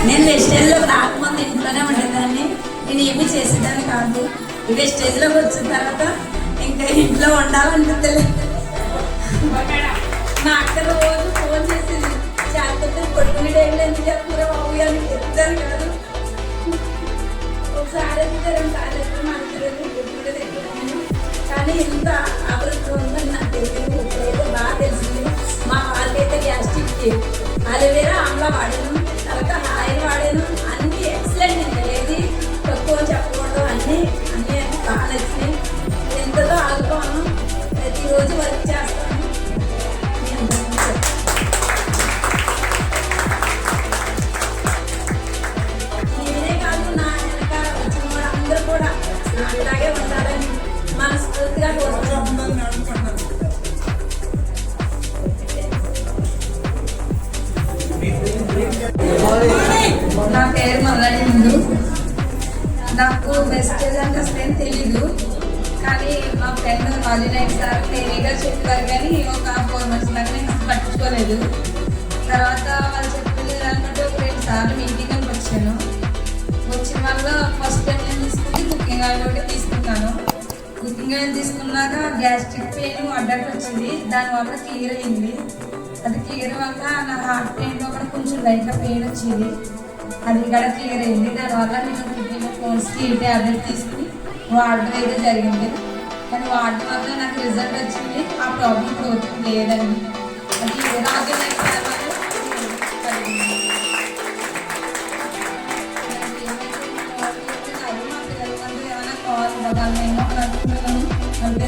నేను వెస్టేజ్లోకి రాకముందు ఇంట్లోనే ఉండేదాన్ని. నేను ఏమీ చేసేదాన్ని కాదు. వెస్టేజ్లోకి వచ్చిన తర్వాత ఇంకా ఇంట్లో ఉండాలనిపించలేదు. మా అక్క రోజు ఫోన్ చేసేది, చేత పడుకునే టైంలో ఎందుకు చెప్తారో బాబు అని చెప్తాను కాదు. ఒకసారి ఎదుగుతారు, ఒకసారి ఎదుగు మనసులేదు ఎప్పుడు దగ్గర. కానీ ఇంత అభివృద్ధి ఉందని నాకు తెలియదు. ఇప్పుడైతే బాగా తెలిసింది. మా వాళ్ళకైతే గ్యాస్ట్రిక్కి అలోవేరా ఆమ్లా వాడాను, తర్వాత ఆయిల్ వాడాను. అన్నీ ఎక్సలెంట్. ఇంకా ఏది తక్కువ చెప్పకూడదు. అన్నీ బాగా నచ్చినాయి. ఎంతతో ఆగుతాను. ప్రతిరోజు వర్క్ చేస్తాను. నేనే కాదు, నా వెనక వచ్చిన కూడా అందరూ కూడా నాలాగే ఉండాలని మనస్ఫూర్తిగా కోరుకుంటున్నాను. నా పేరు మొదటి ముందు. నాకు వెస్టేజ్ అంటే అసలు తెలీదు. కానీ మా ఫ్రెండ్ రాజునాయక్ సార్ తేలిగా చెప్పారు, కానీ ఒక 4 months దాకా నేను పట్టించుకోలేదు. తర్వాత వాళ్ళు చెప్పింది అనుకుంటే ఒక 2 సార్లు మీటింగ్ అని వచ్చాను. వచ్చిన వల్ల ఫస్ట్ టైం నేను తీసుకుంటే కుకింగ్ ఆయిల్ ఒకటి తీసుకున్నాను. కుకింగ్ ఆయిల్ తీసుకున్నాక గ్యాస్ట్రిక్ పెయిన్ అడ్డట్ వచ్చింది. దానివల్ల క్లియర్ అయింది. అది క్లియర్ వల్ల నా హార్ట్ పెయిన్లో కూడా కొంచెం లైట్గా పెయిన్ వచ్చింది. అది కూడా క్లియర్ అయింది. దానివల్ల నేను కిడ్నీలో ఫోన్స్కి ట్యాబ్లెట్ తీసుకుని వాడడం అయితే జరిగింది. కానీ వాడడం వల్ల నాకు రిజల్ట్ వచ్చింది. ఆ ప్రాబ్లం ఇప్పుడు లేదండి. అది రాజునాయక్ సార్ వాళ్ళు ఏమైనా కాల్ ఇవ్వగలనేమో అని అనుకుంటున్నాను. అంతే.